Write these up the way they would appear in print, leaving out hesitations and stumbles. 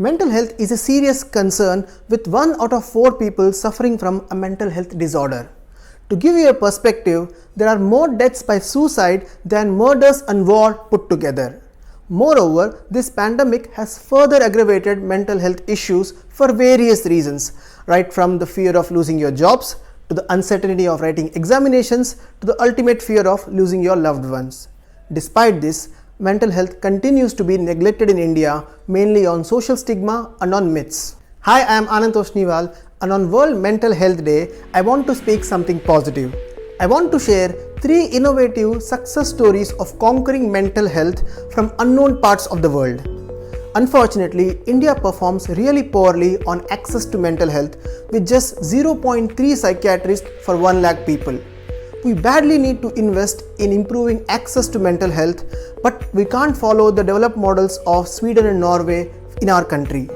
Mental health is a serious concern with 1 out of 4 people suffering from a mental health disorder. To give you a perspective, there are more deaths by suicide than murders and war put together. Moreover, this pandemic has further aggravated mental health issues for various reasons, right from the fear of losing your jobs, to the uncertainty of writing examinations, to the ultimate fear of losing your loved ones. Despite this, mental health continues to be neglected in India, mainly on social stigma and on myths. Hi, I am Anand Toshniwal, and on World Mental Health Day, I want to speak something positive. I want to share 3 innovative success stories of conquering mental health from unknown parts of the world. Unfortunately, India performs really poorly on access to mental health with just 0.3 psychiatrists for 1 lakh people. We badly need to invest in improving access to mental health, but we can't follow the developed models of Sweden and Norway in our country.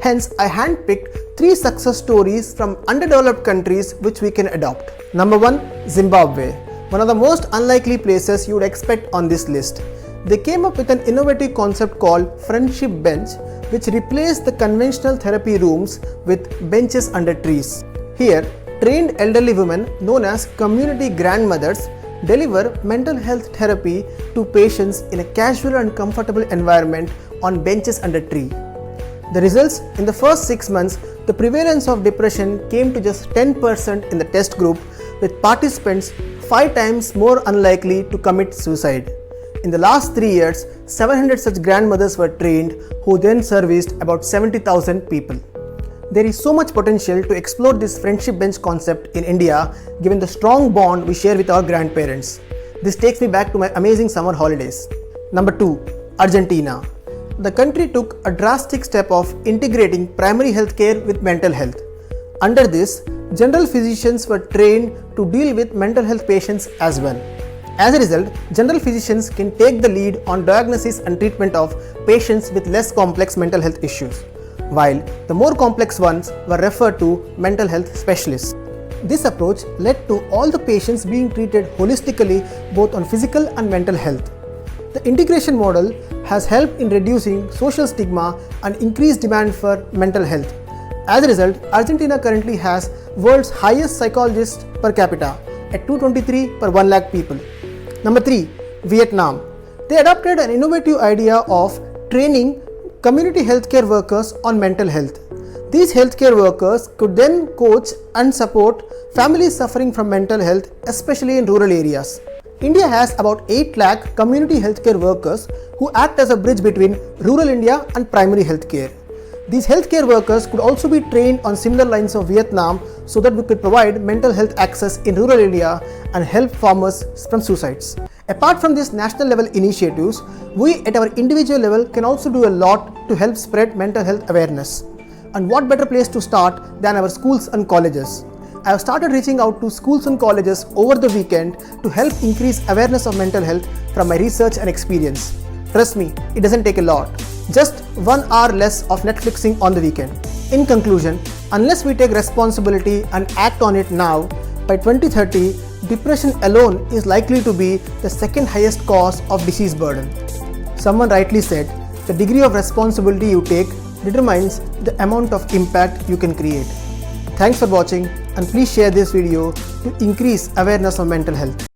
Hence, I handpicked 3 success stories from underdeveloped countries which we can adopt. Number 1, Zimbabwe, one of the most unlikely places you would expect on this list. They came up with an innovative concept called Friendship Bench, which replaced the conventional therapy rooms with benches under trees. Here, trained elderly women known as community grandmothers deliver mental health therapy to patients in a casual and comfortable environment on benches under tree. The results: in the first 6 months, the prevalence of depression came to just 10% in the test group, with participants 5 times more unlikely to commit suicide. In the last 3 years, 700 such grandmothers were trained, who then serviced about 70,000 people. There is so much potential to explore this friendship bench concept in India, given the strong bond we share with our grandparents. This takes me back to my amazing summer holidays. Number 2, Argentina. The country took a drastic step of integrating primary health care with mental health. Under this, general physicians were trained to deal with mental health patients as well. As a result, general physicians can take the lead on diagnosis and treatment of patients with less complex mental health issues, while the more complex ones were referred to mental health specialists. This approach led to all the patients being treated holistically, both on physical and mental health. The integration model has helped in reducing social stigma and increased demand for mental health. As a result, Argentina currently has world's highest psychologists per capita at 223 per 1 lakh people. Number 3, Vietnam. They adopted an innovative idea of training community healthcare workers on mental health. These healthcare workers could then coach and support families suffering from mental health, especially in rural areas. India has about 8 lakh community healthcare workers who act as a bridge between rural India and primary healthcare. These healthcare workers could also be trained on similar lines of Vietnam, so that we could provide mental health access in rural India and help farmers from suicides. Apart from these national level initiatives, we at our individual level can also do a lot to help spread mental health awareness. And what better place to start than our schools and colleges? I have started reaching out to schools and colleges over the weekend to help increase awareness of mental health from my research and experience. Trust me, it doesn't take a lot. Just 1 hour less of Netflixing on the weekend. In conclusion, unless we take responsibility and act on it now, by 2030, depression alone is likely to be the 2nd highest cause of disease burden. Someone rightly said, the degree of responsibility you take determines the amount of impact you can create. Thanks for watching, and please share this video to increase awareness of mental health.